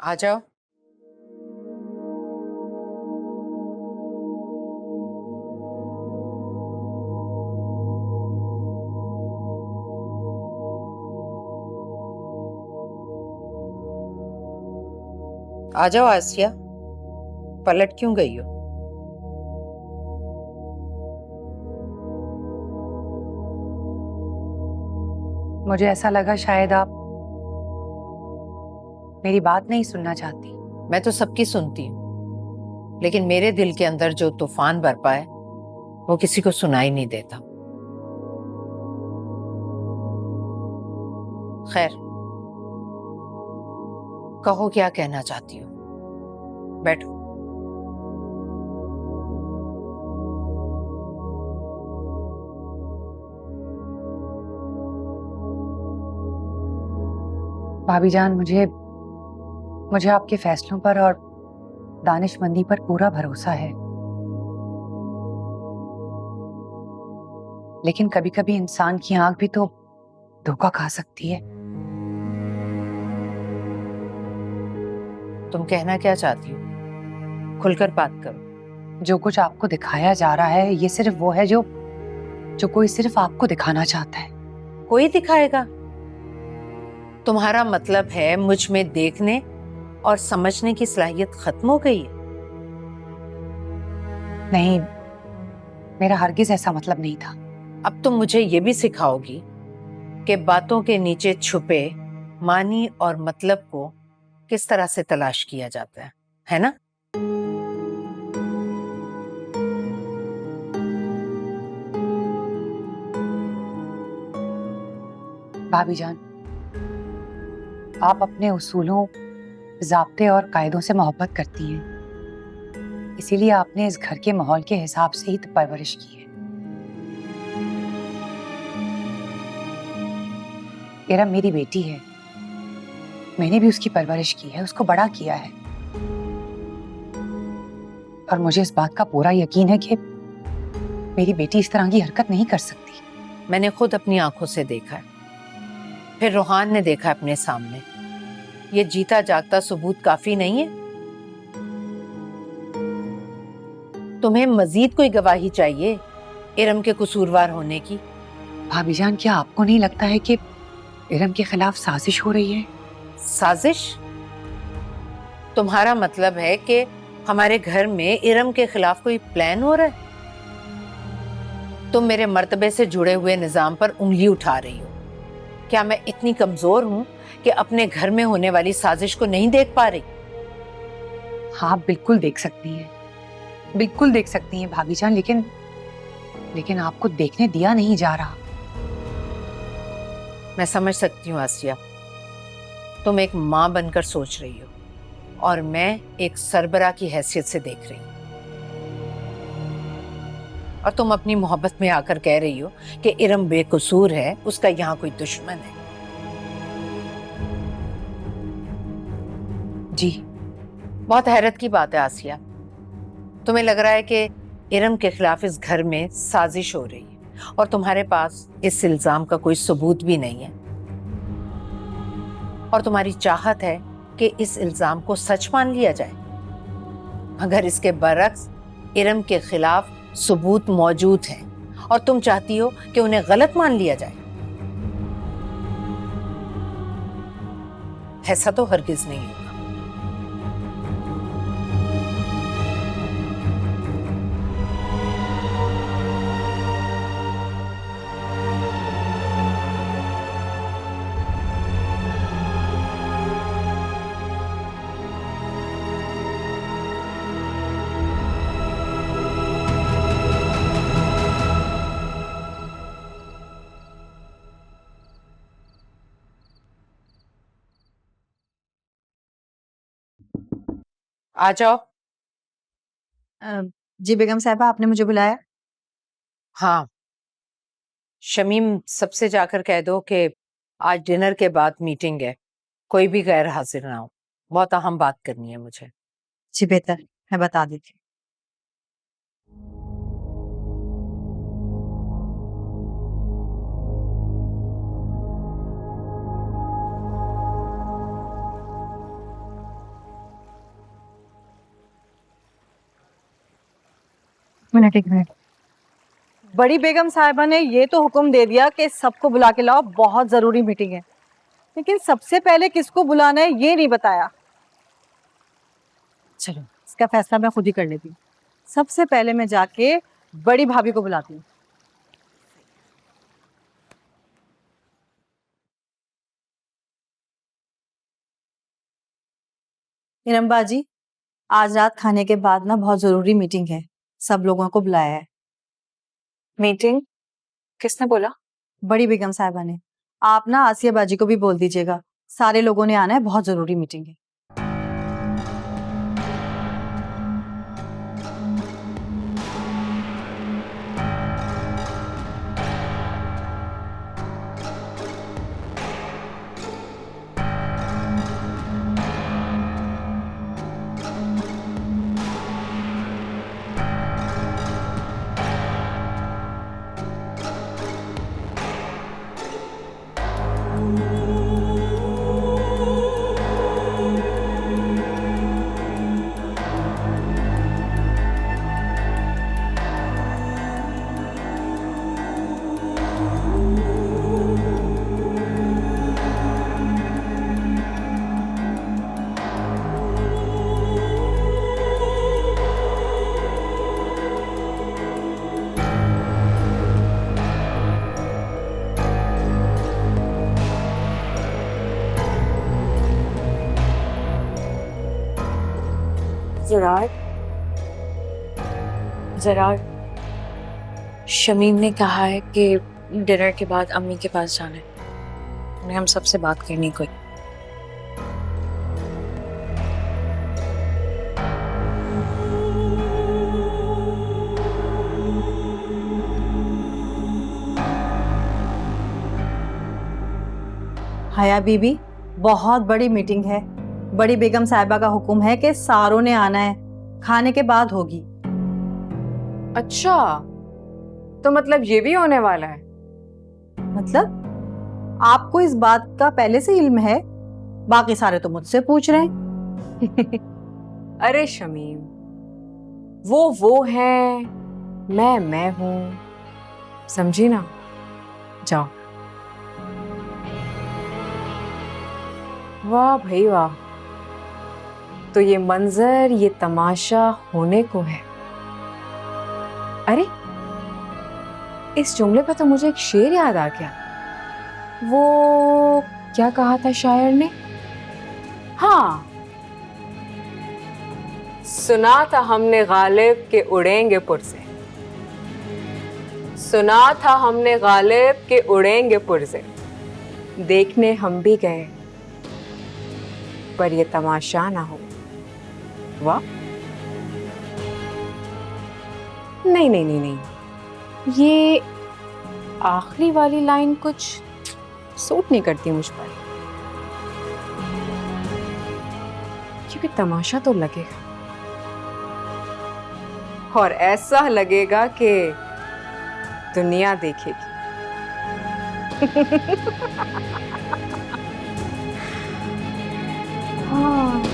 आ जाओ। आ जाओ आसिया, पलट क्यों गई हो? मुझे ऐसा लगा शायद आप मेरी बात नहीं सुनना चाहती। मैं तो सबकी सुनती हूँ, लेकिन मेरे दिल के अंदर जो तूफान बरपा है वो किसी को सुनाई नहीं देता। खैर, कहो क्या कहना चाहती हो। बैठो। भाभी जान, मुझे मुझे आपके फैसलों पर और दानिशमंदी पर पूरा भरोसा है, लेकिन कभी कभी इंसान की आंख भी तो धोखा खा सकती है। तुम कहना क्या चाहती हो? खुलकर बात करो। जो कुछ आपको दिखाया जा रहा है ये सिर्फ वो है जो जो कोई सिर्फ आपको दिखाना चाहता है। कोई दिखाएगा? तुम्हारा मतलब है मुझ में देखने और समझने की सलाहियत खत्म हो गई है? नहीं, मेरा हरगिज ऐसा मतलब नहीं था। अब तुम मुझे ये भी सिखाओगी कि बातों के नीचे छुपे मानी और मतलब को किस तरह से तलाश किया जाता है ना? भाभी जान, आप अपने उसूलों, ज़ाब्ते और कायदों से मोहब्बत करती हैं, इसीलिए आपने इस घर के माहौल के हिसाब से ही तो परवरिश की है। इरम मेरी बेटी है, मैंने भी उसकी परवरिश की है, उसको बड़ा किया है, और मुझे इस बात का पूरा यकीन है कि मेरी बेटी इस तरह की हरकत नहीं कर सकती। मैंने खुद अपनी आंखों से देखा है, फिर रूहान ने देखा है अपने सामने। ये जीता जागता सबूत काफी नहीं है? तुम्हें मजीद कोई गवाही चाहिए इरम के कसूरवार होने की? भाभी जान, क्या आपको नहीं लगता है कि इरम के खिलाफ साजिश हो रही है? साजिश? तुम्हारा मतलब है कि हमारे घर में इरम के खिलाफ कोई प्लान हो रहा है? तुम मेरे मर्तबे से जुड़े हुए निजाम पर उंगली उठा रही हो। क्या मैं इतनी कमजोर हूं कि अपने घर में होने वाली साजिश को नहीं देख पा रही? हाँ, बिल्कुल देख सकती हैं, बिल्कुल देख सकती हैं भाभी जान, लेकिन लेकिन आपको देखने दिया नहीं जा रहा। मैं समझ सकती हूँ आसिया, तुम एक माँ बनकर सोच रही हो और मैं एक सरबरा की हैसियत से देख रही हूँ। और तुम अपनी मोहब्बत में आकर कह रही हो कि इरम बेकसूर है, उसका यहाँ कोई दुश्मन है। जी। बहुत हैरत की बात है आसिया, तुम्हें लग रहा है कि इरम के खिलाफ इस घर में साजिश हो रही है और तुम्हारे पास इस इल्जाम का कोई सबूत भी नहीं है, और तुम्हारी चाहत है कि इस इल्जाम को सच मान लिया जाए। अगर इसके बरक्स इरम के खिलाफ सबूत मौजूद हैं और तुम चाहती हो कि उन्हें गलत मान लिया जाए, ऐसा तो हरगिज नहीं होगा। आ जाओ। अ, जी बेगम साहबा, आपने मुझे बुलाया? हाँ, शमीम, सबसे जाकर कह दो कि आज डिनर के बाद मीटिंग है, कोई भी गैर हाजिर ना हो। बहुत अहम बात करनी है मुझे। जी बेहतर, मैं बता देती मिनट। बड़ी बेगम साहिबा ने ये तो हुक्म दे दिया कि सबको बुला के लाओ, बहुत जरूरी मीटिंग है, लेकिन सबसे पहले किसको बुलाना है ये नहीं बताया। चलो इसका फैसला मैं खुद ही कर लेती हूँ। सबसे पहले मैं जाके बड़ी भाभी को बुलाती हूँ। इरम बाजी, आज रात खाने के बाद ना बहुत जरूरी मीटिंग है, सब लोगों को बुलाया है। मीटिंग? किसने बोला? बड़ी बेगम साहिबा ने। आप ना आसिया बाजी को भी बोल दीजिएगा, सारे लोगों ने आना है, बहुत जरूरी मीटिंग है। ज़रार, शमीम ने कहा है कि डिनर के बाद अम्मी के पास जाना है, उन्हें हम सबसे बात करनी कोई। हया बीबी, बहुत बड़ी मीटिंग है। बड़ी बेगम साहिबा का हुक्म है कि सारों ने आना है, खाने के बाद होगी। अच्छा, तो मतलब ये भी होने वाला है? मतलब आपको इस बात का पहले से इल्म है? बाकी सारे तो मुझसे पूछ रहे हैं। अरे शमीम, वो है, मैं हूं, समझी ना? जाओ। वाह भाई वाह, तो ये मंजर, ये तमाशा होने को है। अरे इस जुमले पे तो मुझे एक शेर याद आ गया। वो क्या कहा था शायर ने? हाँ, सुना था हमने गालिब के उड़ेंगे पुरसे, सुना था हमने गालिब के उड़ेंगे पुरसे, देखने हम भी गए पर ये तमाशा ना हो। वाह, नहीं नहीं नहीं नहीं, ये आखिरी वाली लाइन कुछ सूट नहीं करती मुझ पर, क्योंकि तमाशा तो लगेगा, और ऐसा लगेगा कि दुनिया देखेगी। हाँ।